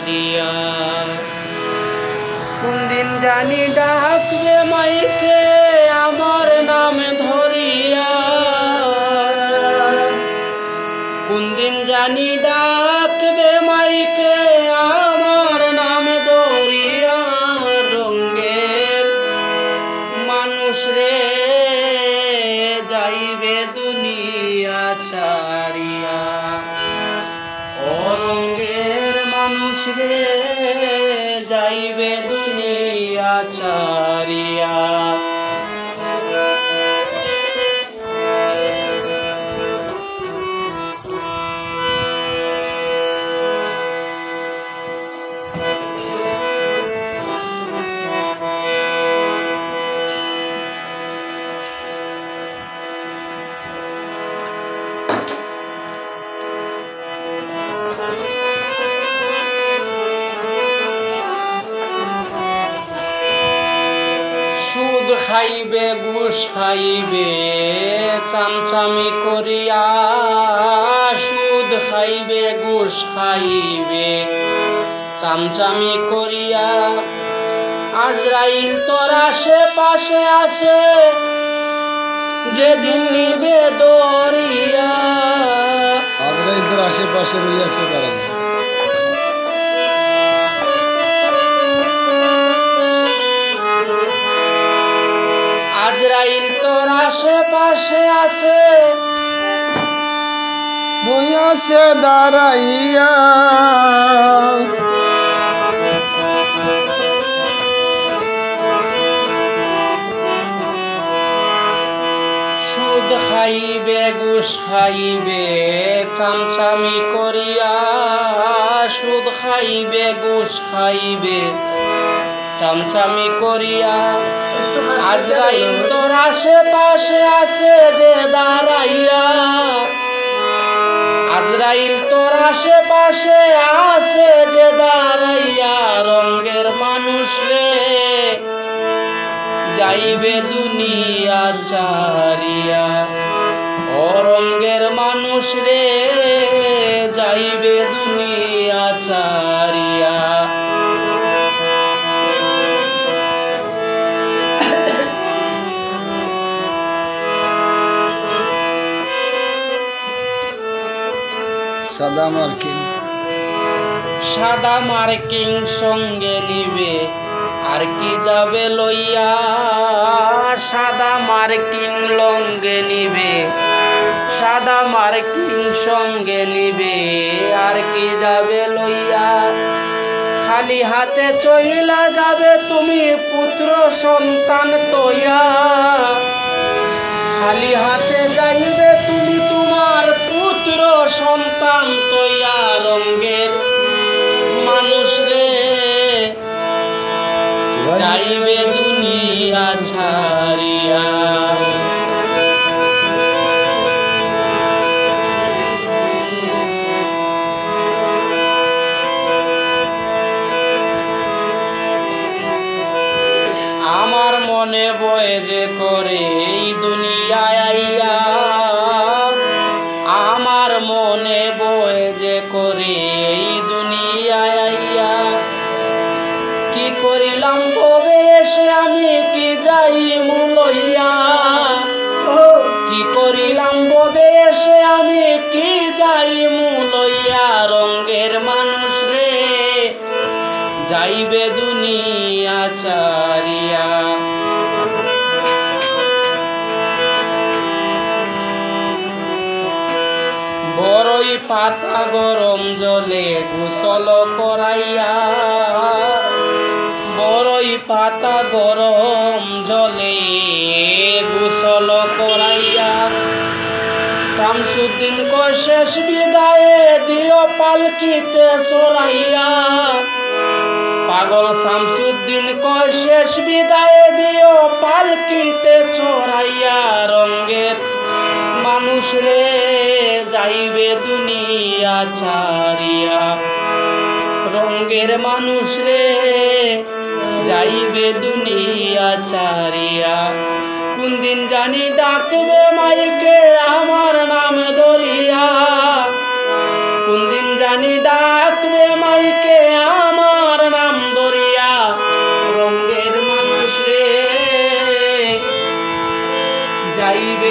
চারিয়া। কোন দিন জানি ডাকবে মাইকে আমার নাম ধরিয়া, কোন দিন জানি ডাকবে মাইকে আমার নাম ধরিয়া। রঙ্গের মানুষ রে যাইবে দুনিয়া ছাড়িয়া, ও রঙ্গের মানুষ রে যাইবে দুনিয়া ছাড়িয়া। সুদ খাইবে ঘুষ খাইবে চামচামি করিয়া, সুদ খাইবে ঘুষ খাইবে চামচামি করিয়া। আজরাইল তোর আশেপাশে আছে যেদিন নিবে দরিয়া, আজরাইল তোর আশেপাশে রইয়াছে দাঁড়ান। আজরাইল তোর আশেপাশে আছে রইয়াছে দাঁড়াইয়া, সুদ খাইবে ঘুষ খাইবে চামচামি করিয়া, সুদ খাইবে ঘুষ খাইবে চামচামি করিয়া। আজরাইল তোর আশেপাশে আছে যে দাঁড়াইয়া, আজরাইল তোর আশেপাশে আছে যে দাঁড়াইয়া। রঙ্গের মানুষ রে যাইবে দুনিয়া ছাড়িয়া, ও রঙ্গের মানুষ রে যাইবে দুনিয়া ছাড়িয়া। সাদা মার্কিন সাদা মার্কিং সঙ্গে নিবে আর কি যাবে লইয়া, সাদা মার্কিং লঙ্গে নিবে সাদা মার্কিং সঙ্গে নিবে আর কি যাবে লইয়া। খালি হাতে চইলা যাবে তুমি পুত্র সন্তান তৈয়া, খালি হাতে যাইবে তুমি তোমার পুত্র সন্তান তৈয়া। রঙ্গের মানুষ রে যাইবে দুনিয়া ছাড়িয়া, আমার মনে বয় যে করে এই দুনিয়ায় আইয়া, আমার মনে বয় যে করে এই দুনিয়ায় আইয়া। কি করিলাম কবে এসে আমি কি যাই মুলইয়া, কি করিলাম কবে এসে আমি কি যাই মুলইয়া। রঙ্গের মানুষ রে যাইবে দুনিয়া ছাড়িয়া, বড়ই পাতা গরম জলে গোসল করাইয়া, বড়ই পাতা গরম জলে গোসল করাইয়া। শামসুদ্দিন কয় শেষ বিদায়ে দিও পালকিতে চড়াইয়া, পাগল শামসুদ্দিন কয় শেষ বিদায়ে দিও পালকিতে চড়াইয়া। রঙ্গের মানুষ রে যাইবে দুনিয়া ছাড়িয়া, রঙ্গের মানুষ রে যাইবে দুনিয়া ছাড়িয়া। কোন দিন জানি ডাকবে মাইকে আমার নাম ধরিয়া, কোন দিন জানি ডাকবে মাইকে গাইবে